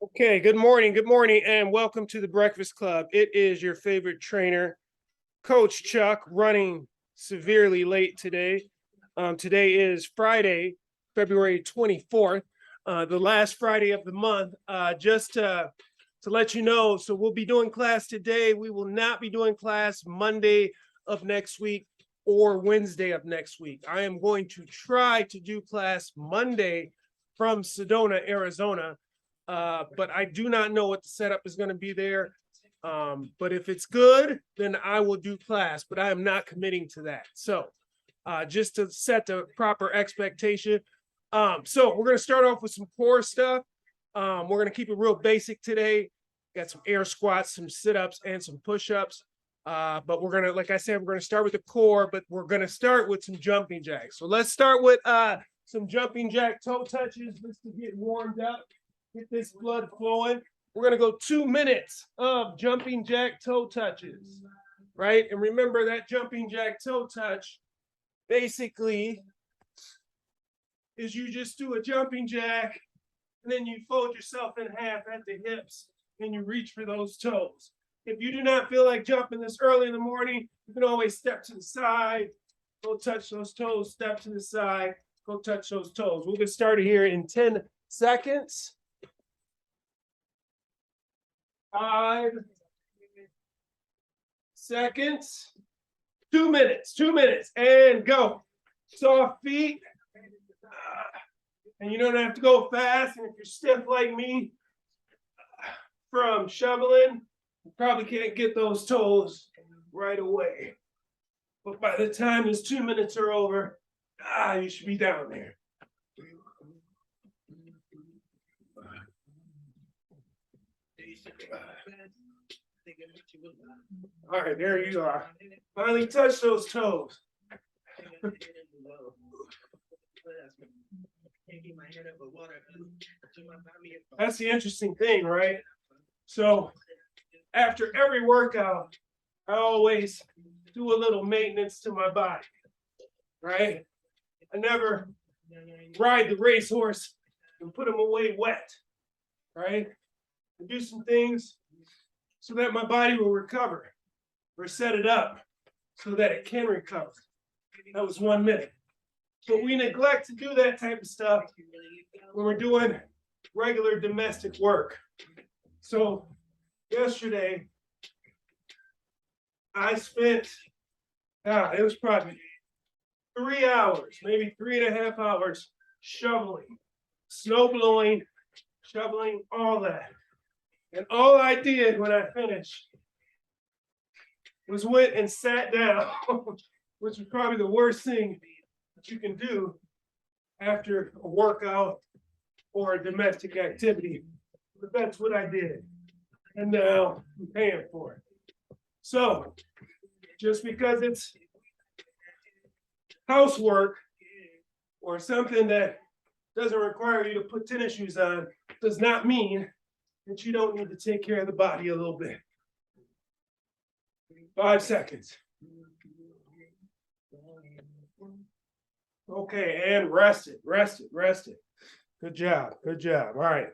Okay, good morning, and welcome to the Breakfast Club. It is your favorite trainer, Coach Chuck, running severely late today. Today is Friday, February 24th, the last Friday of the month. Just to let you know, so we'll be doing class today. We will not be doing class Monday of next week or Wednesday of next week. I am going to try to do class Monday from Sedona, Arizona. But I do not know what the setup is going to be there. But if it's good, then I will do class, but I am not committing to that. So just to set the proper expectation. So we're going to start off with some core stuff. We're going to keep it real basic today. Got some air squats, some sit-ups, and some push-ups. But we're going to, like I said, we're going to start with the core, but we're going to start with some jumping jacks. So let's start with some jumping jack toe touches just to get warmed up. Get this blood flowing. We're going to go 2 minutes of jumping jack toe touches, right? And remember that jumping jack toe touch basically is you just do a jumping jack and then you fold yourself in half at the hips and you reach for those toes. If you do not feel like jumping this early in the morning, you can always step to the side, go touch those toes, step to the side, go touch those toes. We'll get started here in 10 seconds. 5 seconds, 2 minutes, and go. Soft feet. And you don't have to go fast. And if you're stiff like me from shoveling, you probably can't get those toes right away. But by the time those 2 minutes are over, you should be down there. All right, there you are. Finally touch those toes. That's the interesting thing, right? So after every workout, I always do a little maintenance to my body, right? I never ride the racehorse and put them away wet, right? I do some things so that my body will recover or set it up so that it can recover. That was 1 minute. But we neglect to do that type of stuff when we're doing regular domestic work. So yesterday, I spent, it was probably 3 hours, maybe 3.5 hours shoveling, snow blowing, shoveling, all that. And all I did when I finished was went and sat down, which was probably the worst thing that you can do after a workout or a domestic activity. But that's what I did. And now I'm paying for it. So just because it's housework or something that doesn't require you to put tennis shoes on does not mean that you don't need to take care of the body a little bit. 5 seconds. Okay, and rest it. Good job. All right.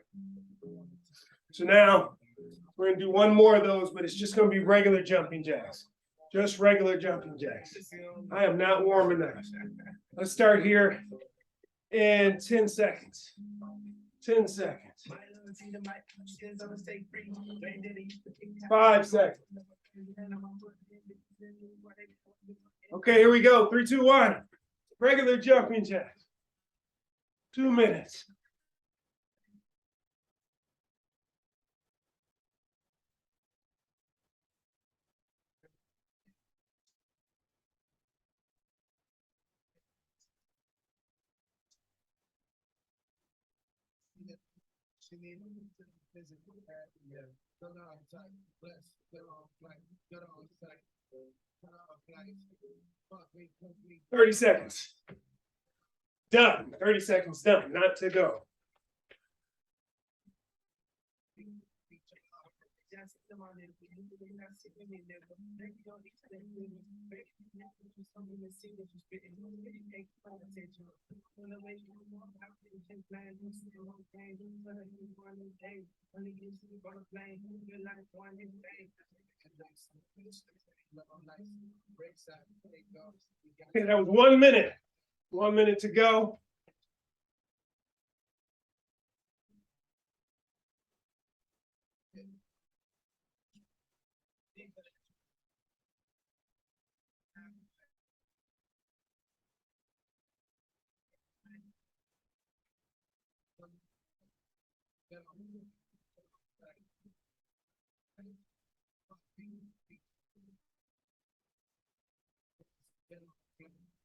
So now we're going to do one more of those, but it's just going to be regular jumping jacks. Just regular jumping jacks. I am not warm enough. Let's start here in 10 seconds. 10 seconds. 5 seconds. Okay, here we go. 3, 2, 1. Regular jumping jacks. 2 minutes. $30 seconds. Done. 30 seconds done. Not to go. Okay, that was 1 minute. 1 minute to go.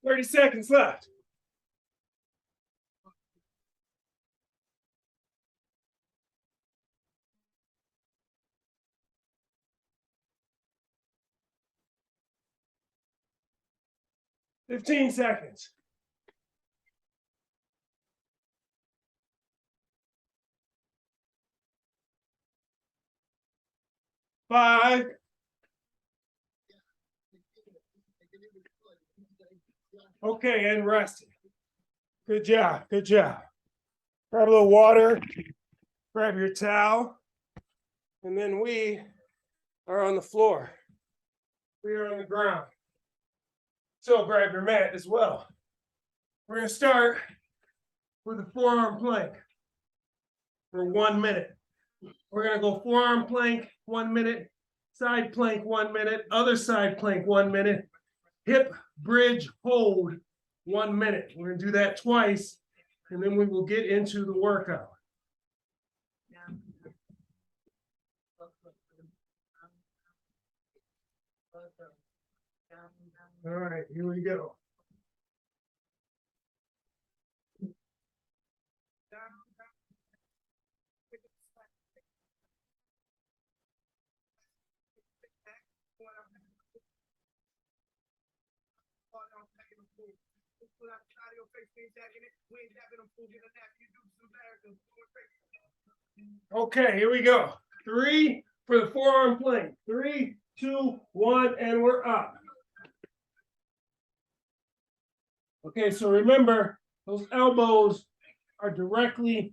Thirty seconds left. Fifteen seconds. Five. Okay, and resting. Good job. Good job. Grab a little water. Grab your towel. And then we are on the floor. We are on the ground. So grab your mat as well. We're going to start with a forearm plank for 1 minute. We're going to go forearm plank 1 minute, side plank 1 minute, other side plank 1 minute, hip bridge hold 1 minute. We're going to do that twice, and then we will get into the workout. All right, here we go. Okay, here we go. 3 for the forearm plank. 3, 2, 1, and we're up. Okay, so remember, those elbows are directly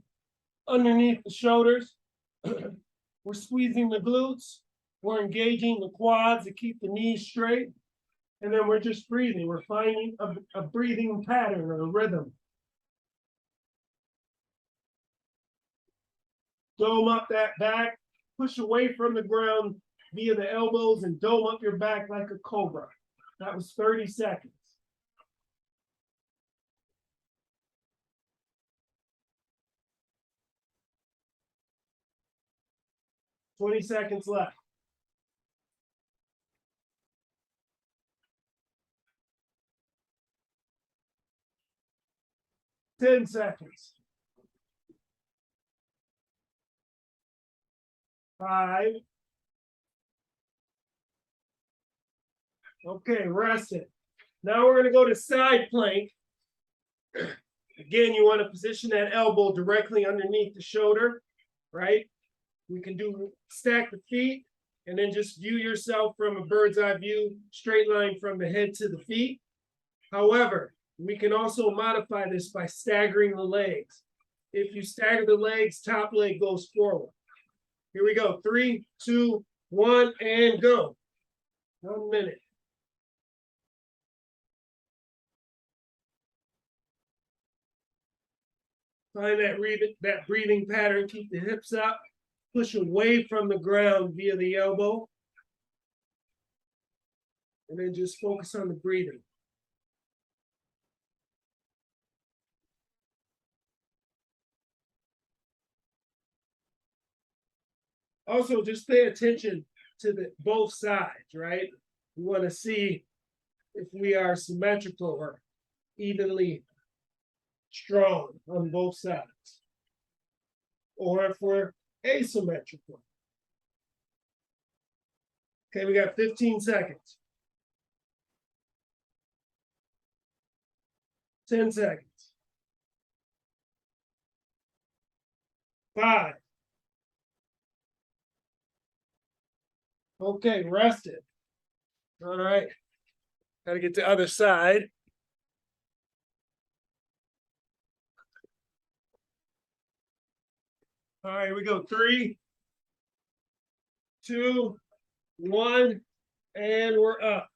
underneath the shoulders. We're squeezing the glutes. We're engaging the quads to keep the knees straight. And then we're just breathing. We're finding a breathing pattern or a rhythm. Dome up that back. Push away from the ground via the elbows and dome up your back like a cobra. That was 30 seconds. Twenty seconds left. Ten seconds. 5. Okay, rest it. Now we're going to go to side plank. Again, you want to position that elbow directly underneath the shoulder, right? We can do stack the feet and then just view yourself from a bird's eye view, straight line from the head to the feet. However, we can also modify this by staggering the legs. If you stagger the legs, top leg goes forward. Here we go. 3, 2, 1, and go. 1 minute. Find that breathing pattern. Keep the hips up. Push away from the ground via the elbow. And then just focus on the breathing. Also, just pay attention to both sides, right? We want to see if we are symmetrical or evenly strong on both sides, or if we're asymmetrical. Okay, we got 15 seconds. 10 seconds. 5, Okay, rest it. All right. Gotta get the other side. All right, here we go. 3, 2, 1, and we're up.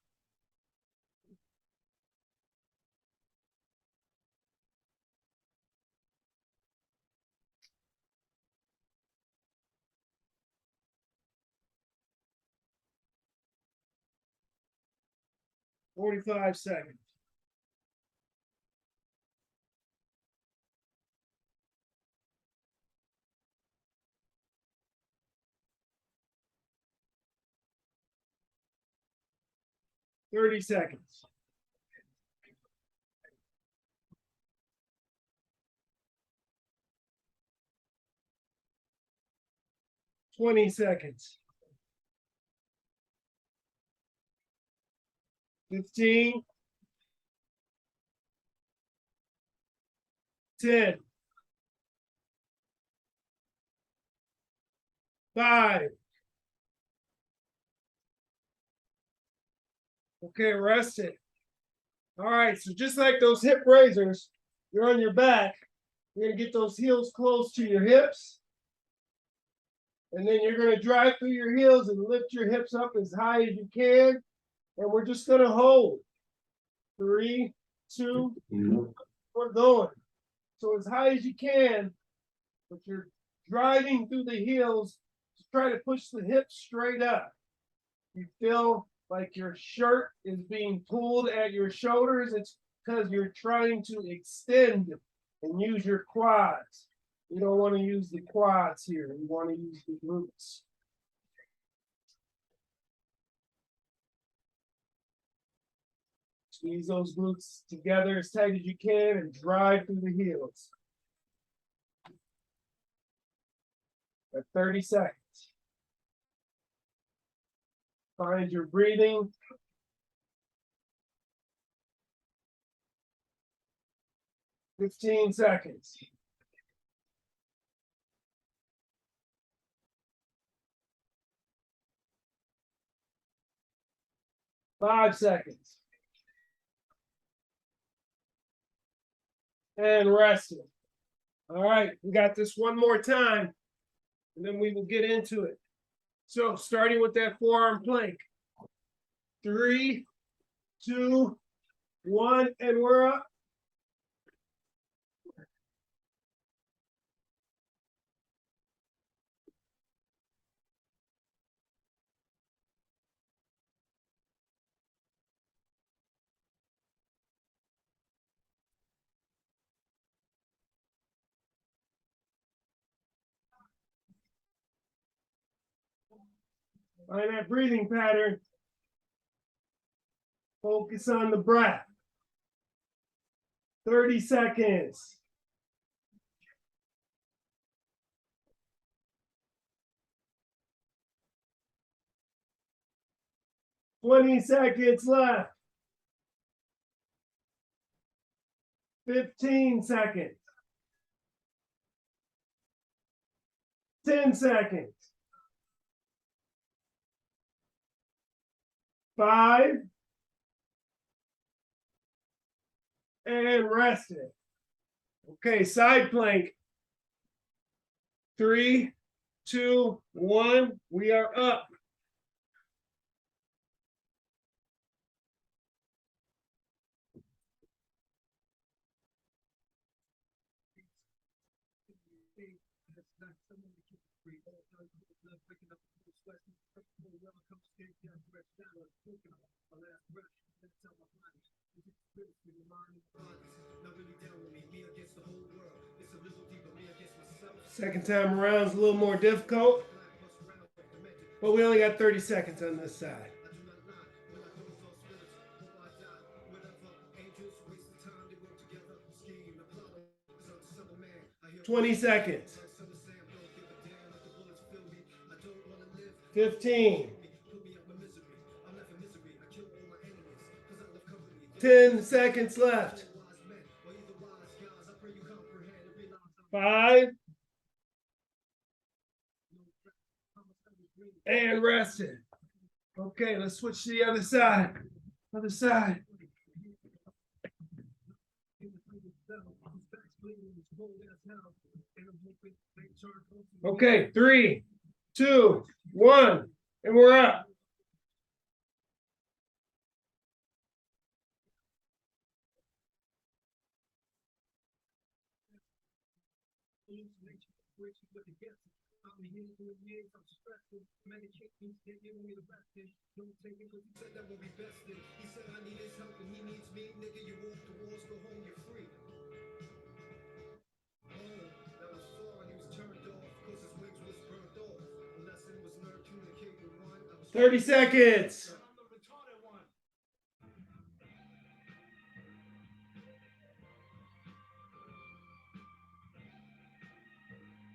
"45 seconds. 30 seconds. 20 seconds. 15. 10. 5. Okay, rest it. All right, so just like those hip raisers, you're on your back. You're gonna get those heels close to your hips. And then you're gonna drive through your heels and lift your hips up as high as you can. And we're just gonna hold. 3, 2, we're going. So as high as you can, but you're driving through the heels to try to push the hips straight up. You feel like your shirt is being pulled at your shoulders. It's because you're trying to extend and use your quads. You don't want to use the quads here. You want to use the glutes. Squeeze those glutes together as tight as you can and drive through the heels. At 30 seconds. Find your breathing. 15 seconds. 5 seconds. And rest it. All right, we got this one more time, and then we will get into it. So starting with that forearm plank. 3, 2, 1, and we're up. Find that breathing pattern. Focus on the breath. 30 seconds. 20 seconds left. 15 seconds. 10 seconds. 5. And rest it. Okay, side plank. 3, 2, 1. We are up. Second time around is a little more difficult, but we only got 30 seconds on this side. 20 seconds. 15. 10 seconds left. 5. And rest it. Okay, let's switch to the other side. Other side. Okay, 3, 2, 1, and we're up. Off. 30 seconds.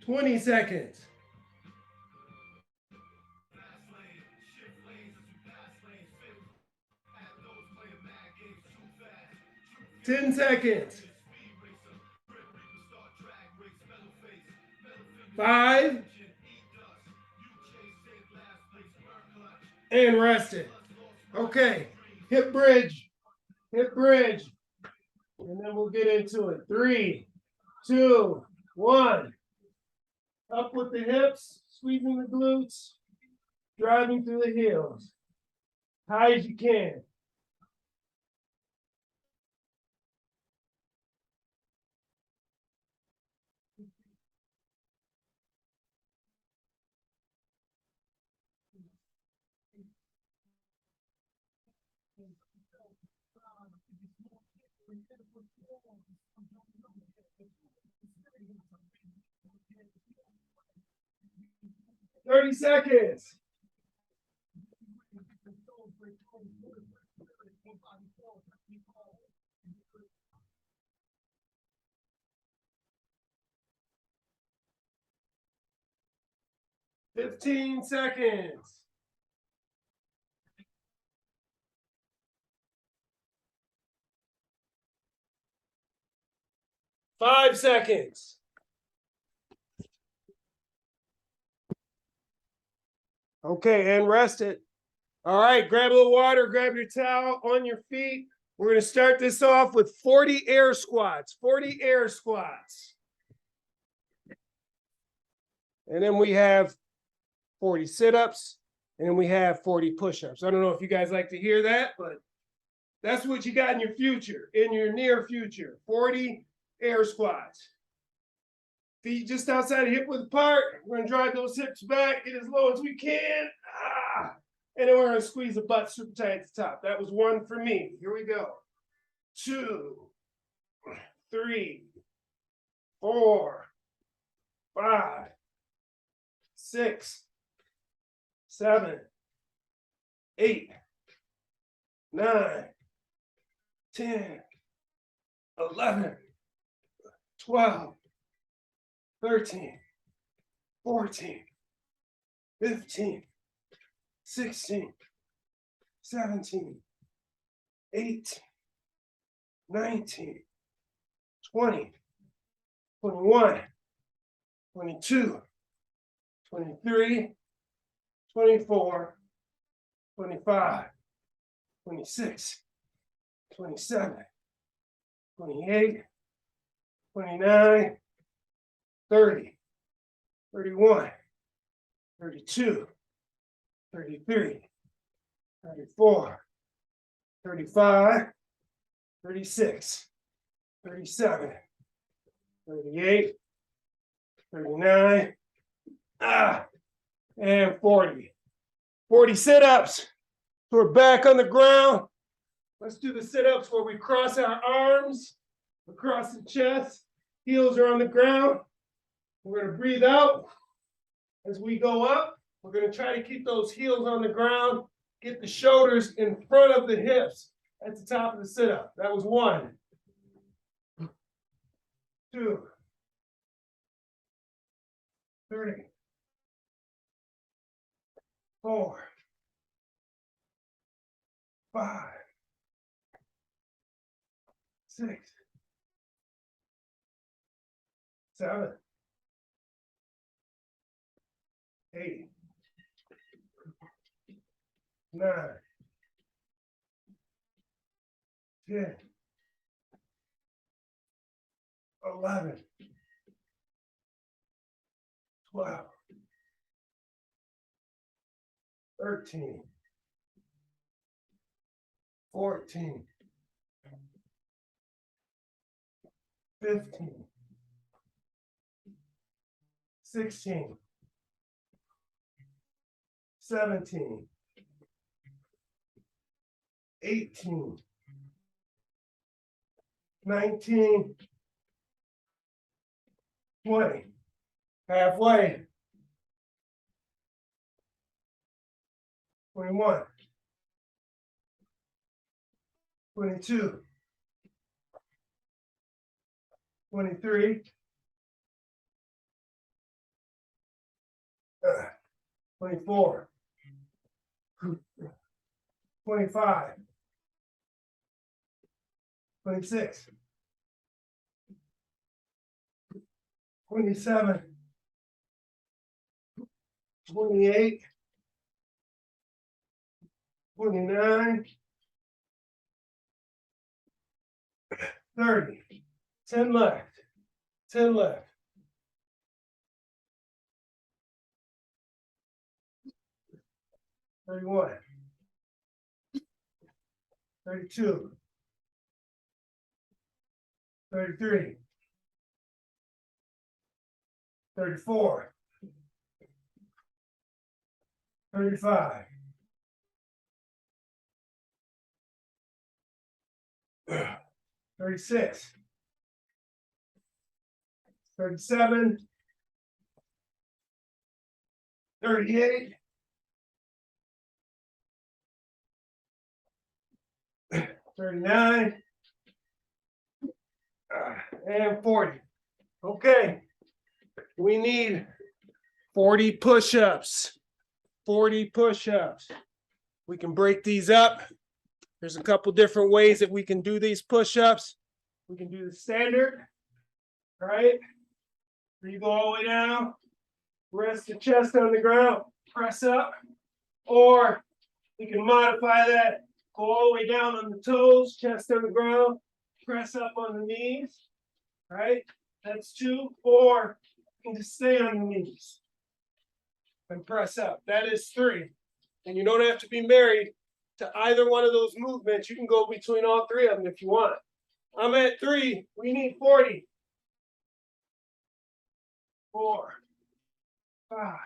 Twenty seconds. 10 seconds. 5. And rest it. Okay. Hip bridge. Hip bridge. And then we'll get into it. 3, 2, 1. Up with the hips, squeezing the glutes, driving through the heels. High as you can. Thirty seconds. 15 seconds. 5 seconds. Okay, and rest it. All right, grab a little water, grab your towel on your feet. We're going to start this off with 40 air squats. 40 air squats. And then we have 40 sit-ups, and then we have 40 push-ups. I don't know if you guys like to hear that, but that's what you got in your future, in your near future. 40 air squats. Feet just outside, hip width apart. We're going to drive those hips back, get as low as we can. And then we're going to squeeze the butt super tight at the top. That was 1 for me. Here we go. 2, 3, 4, 5, 6, 7, 8, 9, 10, 11, 12, 13, 14, 15, 16, 17, 18, 19, 20, 21, 22, 23, 24, 25, 26, 27, 28, 29, 30, 31, 32, 33, 34, 35, 36, 37, 38, 39, and 40. 40 sit-ups. So we're back on the ground. Let's do the sit-ups where we cross our arms across the chest. Heels are on the ground. We're going to breathe out as we go up. We're going to try to keep those heels on the ground. Get the shoulders in front of the hips at the top of the sit-up. That was 1. 2, 3, 4, 5, 6, 7, 8, 9, 10, 11, 12, 13, 14, 15, 16, 17, 18, 19, 20. Halfway. 21, 22, 23, 24, 25, 26, 27, 28, 29, 30. 10 left. 10 left. 31, 32, 33, 34, 35, 36, 37, 38, 39, and 40. Okay, we need 40 push-ups. 40 push-ups. We can break these up. There's a couple different ways that we can do these push-ups. We can do the standard, right? Where you go all the way down, rest the chest on the ground, press up, or we can modify that, go all the way down on the toes, chest on the ground, press up on the knees, right? That's 2, or you can just stay on the knees and press up. That is 3. And you don't have to be married to either one of those movements. You can go between all 3 of them if you want. I'm at 3. We need 40. 4, 5,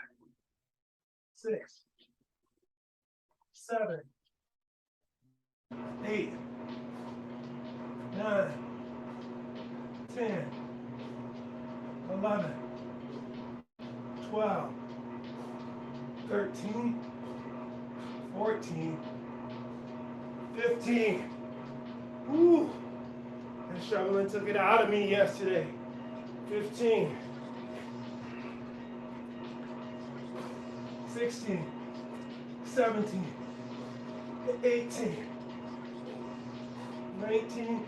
6, 7, 8, 9, 10, 11, 12, 13, 14, 15. Woo! That shoveling took it out of me yesterday. 15, 16, 17, 18, 19,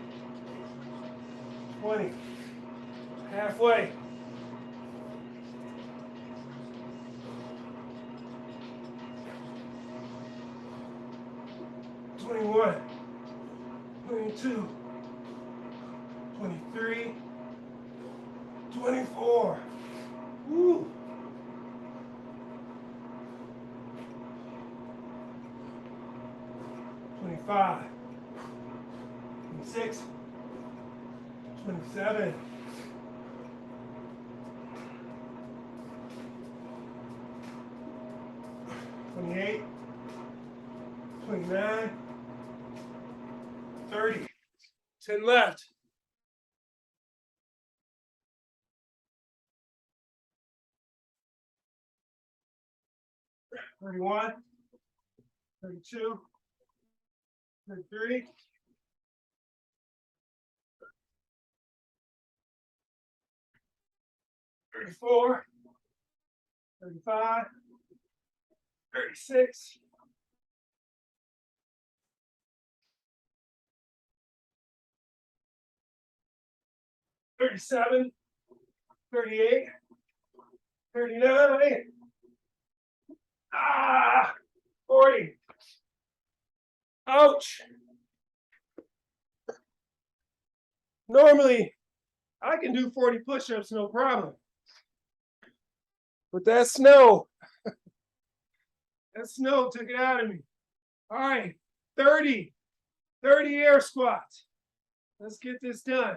20. Halfway. 21, 22, 23, 24. Woo! 25, 26, 27, 28, 29, 30. 10 left. $31, $32, $33, $34, $35, $36, $37, $38, $39, 40. Ouch. Normally, I can do 40 push-ups, no problem. But that snow took it out of me. All right, 30 air squats. Let's get this done.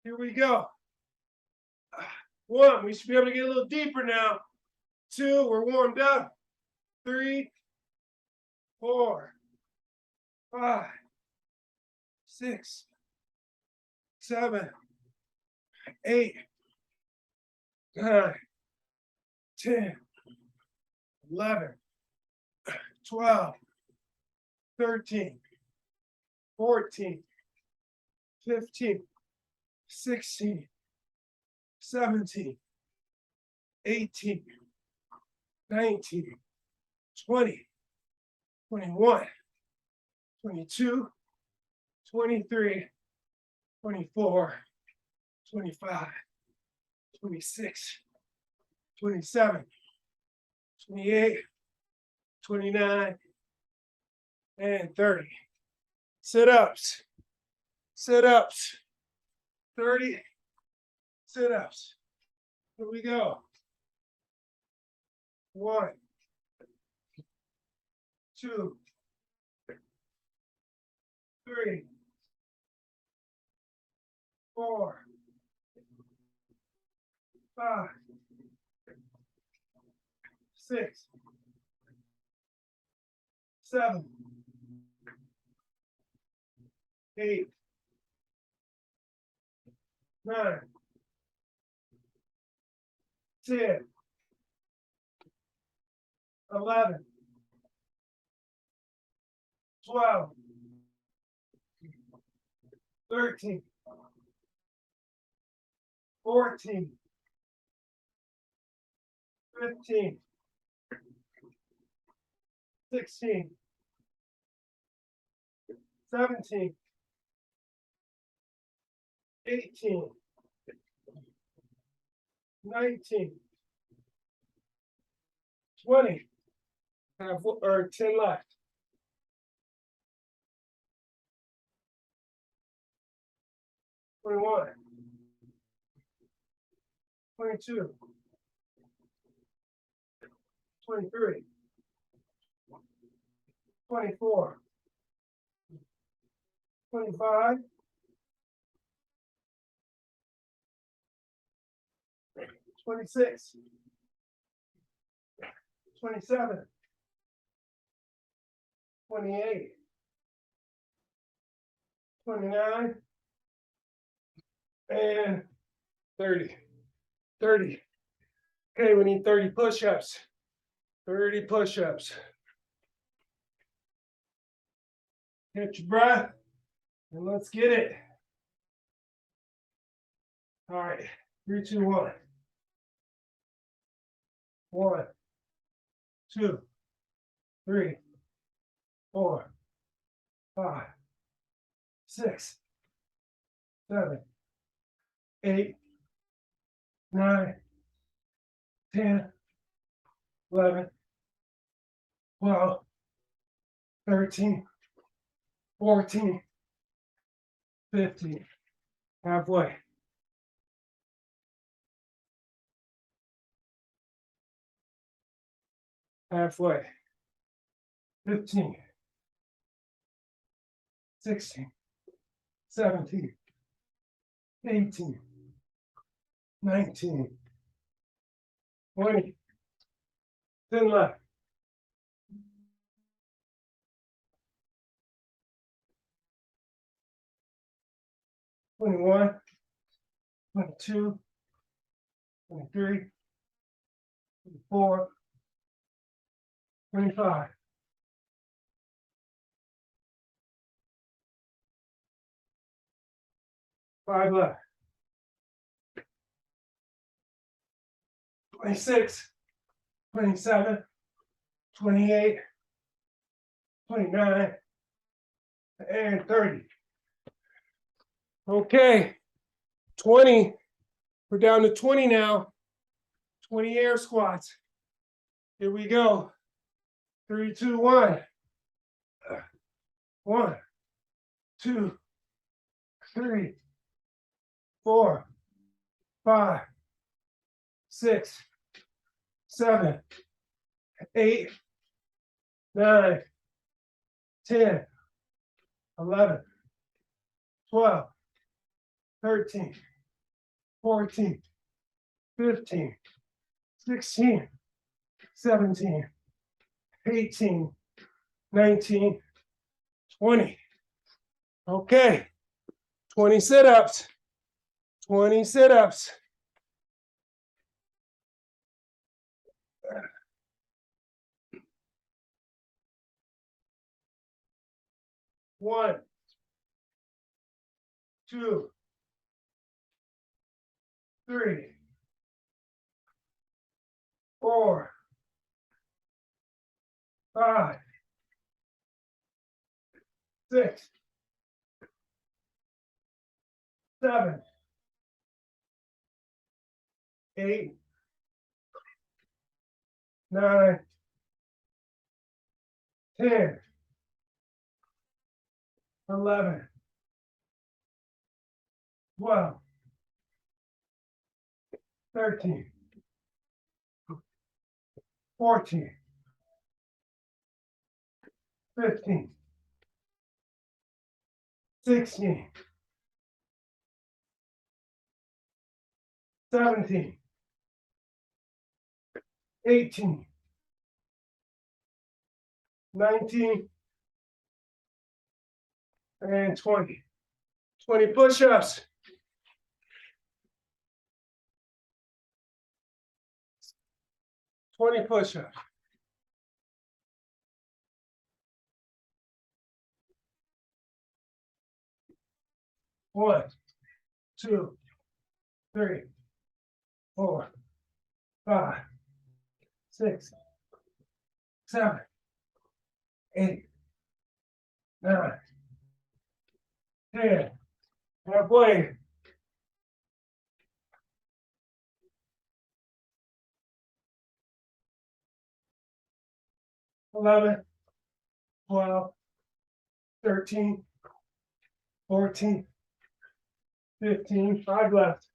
Here we go. 1, we should be able to get a little deeper now. 2, we're warmed up. 3, 4, 5, 6, 7, 8, 9, 10, 11, 12, 13, 14, 15, 16, 17, 18, 19, 20, 21, 22, 23, 24, 25, 26, 27, 28, 29, and 30. Sit-ups. Sit-ups. 30 sit-ups. Here we go. 1, 2, 3, 4, 5, 6, 7, 8, 9, 10, 11, 12, 13, 14, 15, 16, 17, 18, 19, 20, or 10 left. 21, 22, 23, 24, 25, 26, 27, 28, 29, and 30. 30. Okay, we need 30 push-ups. 30 push-ups. Get your breath, and let's get it. All right, 3, 2, 1. 1, 2, 3, 4, 5, 6, 7, 8, 9, 10, 11, 12, 13, 14, 15. Halfway. Halfway. 15, 16, 17, 18, 19, 20, 10 left. 21, 22, 23, 24, 25. 5 left. 26, 27, 28, 29, and 30. Okay, 20. We're down to 20 now. 20 air squats. Here we go. 3, 2, 1. 1, 2, 3, 4, 5, 6, 7, 8, 9, 10, 11, 12, 13, 14, 15, 16, 17, 18, 19, 20. Okay, 20 sit-ups. 20 sit-ups. One, 2, 3, 4, 5, 6, 7, 8, 9, 10, 11, 12, 13, 14, 15, 16, 17, 18, 19, and 20. 20 push-ups. 20 push-ups. One, 2, 3, 4, 5, 6, 7, 8, 9, 10. Halfway. 11, 12, 13, 14, 15, 5 left.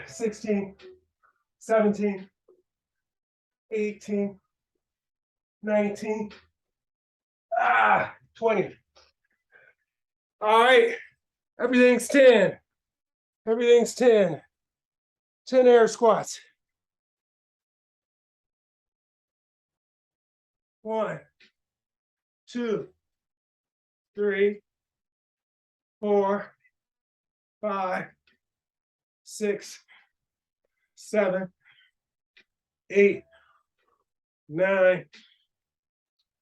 16, 17, 18, 19, 20. All right, everything's 10. Everything's 10. 10 air squats. 1, 2, 3, 4, 5, 6, 7, 8, 9,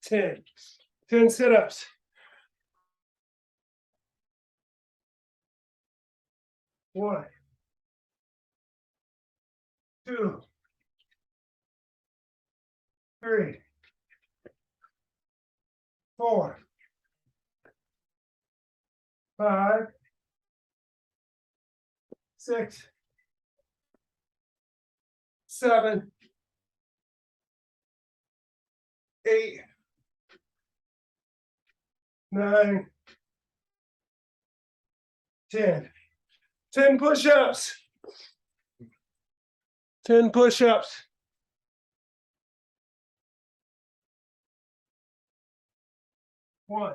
10. 10 sit-ups. 1, 2, 3, 4, 5, 6, 7, 8, 9, 10. 10 push-ups. 10 push-ups. 1,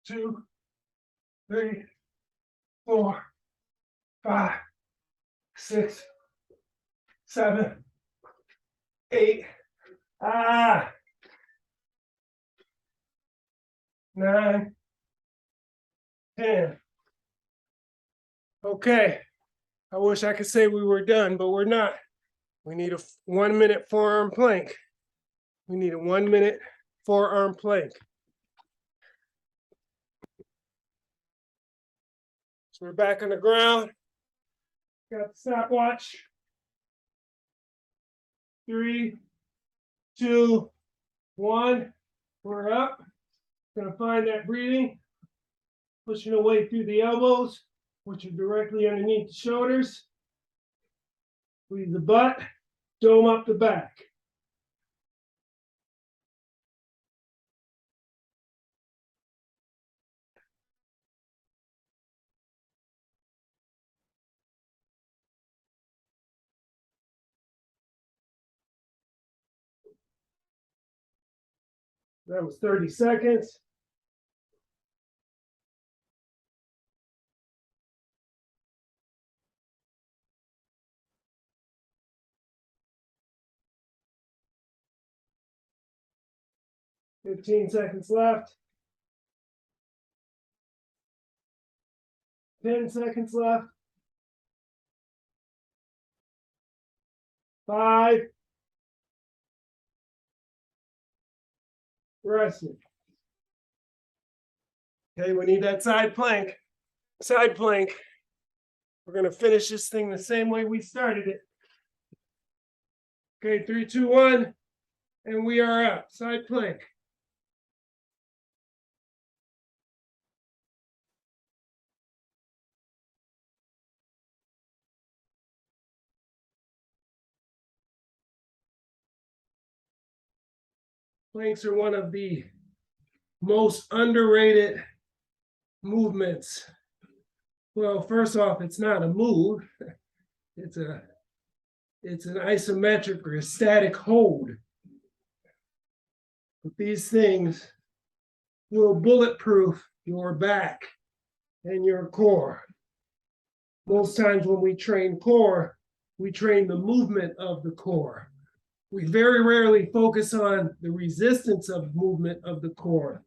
2, 3, 4, 5, 6, 7, 8, 9, 10. Okay, I wish I could say we were done, but we're not. We need a 1 minute forearm plank. We need a 1 minute forearm plank. So we're back on the ground. Got the stopwatch. 3, 2, 1. We're up. Gonna find that breathing. Pushing away through the elbows, which are directly underneath the shoulders. Squeeze the butt. Dome up the back. That was 30 seconds. Fifteen seconds left. 10 seconds left. 5. Resting. Okay, we need that side plank. Side plank. We're going to finish this thing the same way we started it. Okay, 3, 2, 1. And we are up. Side plank. Planks are one of the most underrated movements. Well, first off, it's not a move. It's an isometric or a static hold. But these things will bulletproof your back and your core. Most times when we train core, we train the movement of the core. We very rarely focus on the resistance of movement of the core.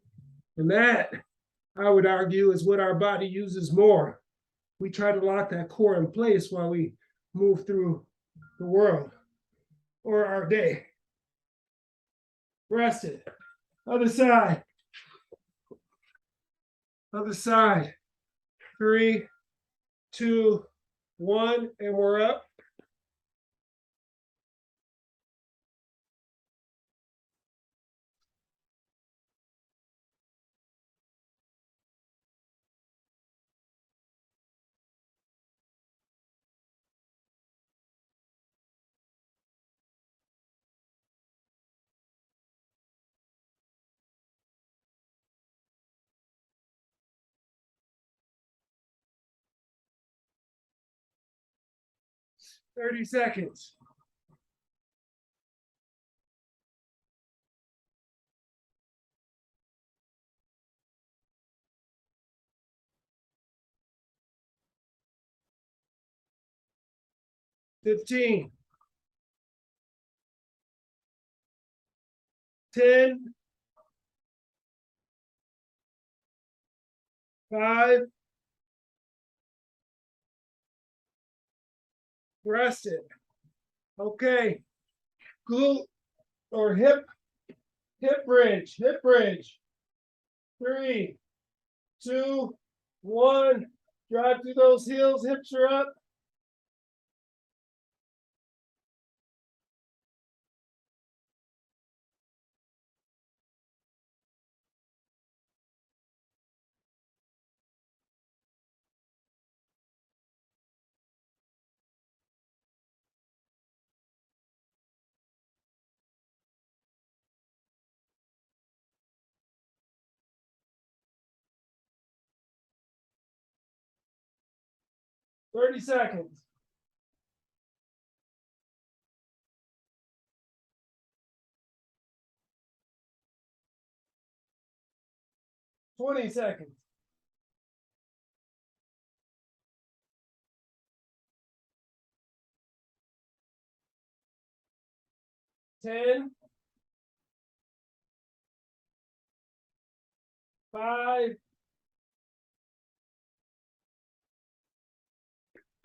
And that, I would argue, is what our body uses more. We try to lock that core in place while we move through the world or our day. Rested. Other side. Other side. 3, 2, 1, and we're up. Thirty seconds. $15. 10. 5. Rested. Okay. Glute or hip bridge. 3, 2, 1. Drive through those heels. Hips are up. $30 seconds. $20 seconds. 10. 5.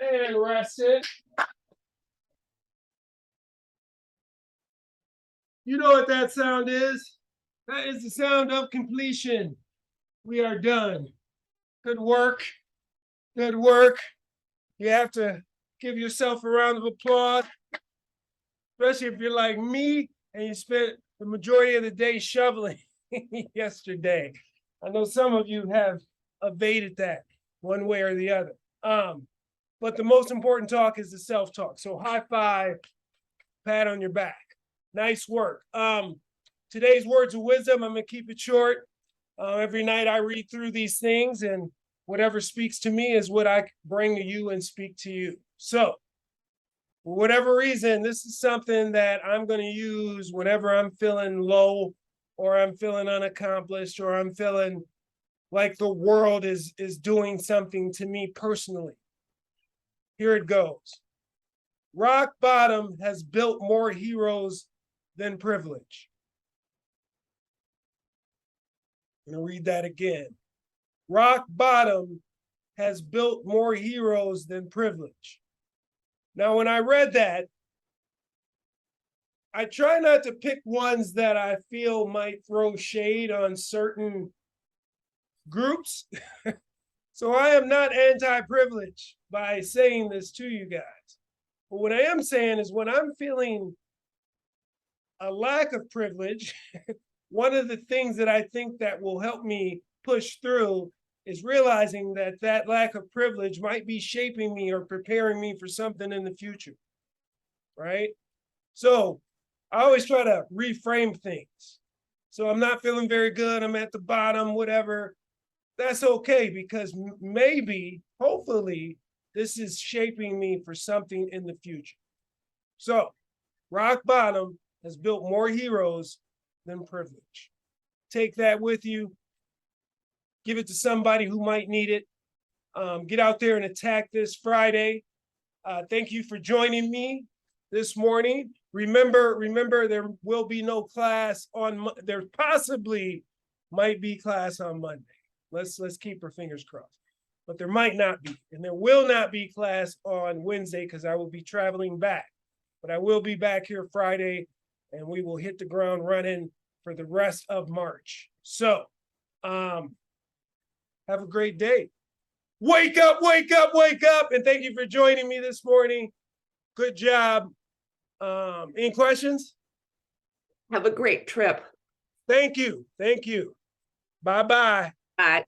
And rest it. You know what that sound is? That is the sound of completion. We are done. Good work. Good work. You have to give yourself a round of applause, especially if you're like me and you spent the majority of the day shoveling yesterday. I know some of you have evaded that one way or the other. But the most important talk is the self-talk. So high five, pat on your back. Nice work. Today's words of wisdom, I'm going to keep it short. Every night I read through these things, and whatever speaks to me is what I bring to you and speak to you. So, for whatever reason, this is something that I'm going to use whenever I'm feeling low, or I'm feeling unaccomplished, or I'm feeling like the world is doing something to me personally. Here it goes. Rock bottom has built more heroes than privilege. I'm going to read that again. Rock bottom has built more heroes than privilege. Now, when I read that, I try not to pick ones that I feel might throw shade on certain groups. So I am not anti-privilege by saying this to you guys. But what I am saying is when I'm feeling a lack of privilege, one of the things that I think that will help me push through is realizing that that lack of privilege might be shaping me or preparing me for something in the future, right? So I always try to reframe things. So I'm not feeling very good, I'm at the bottom, whatever. That's okay, because maybe, hopefully, this is shaping me for something in the future. So rock bottom has built more heroes than privilege. Take that with you. Give it to somebody who might need it. Get out there and attack this Friday. Thank you for joining me this morning. Remember, there will be no class on. There possibly might be class on Monday. Let's keep our fingers crossed. But there might not be, and there will not be class on Wednesday because I will be traveling back. But I will be back here Friday, and we will hit the ground running for the rest of March. So, have a great day. Wake up, wake up, wake up. And thank you for joining me this morning. Good job. Any questions? Have a great trip. Thank you. Thank you. Bye-bye. Bye.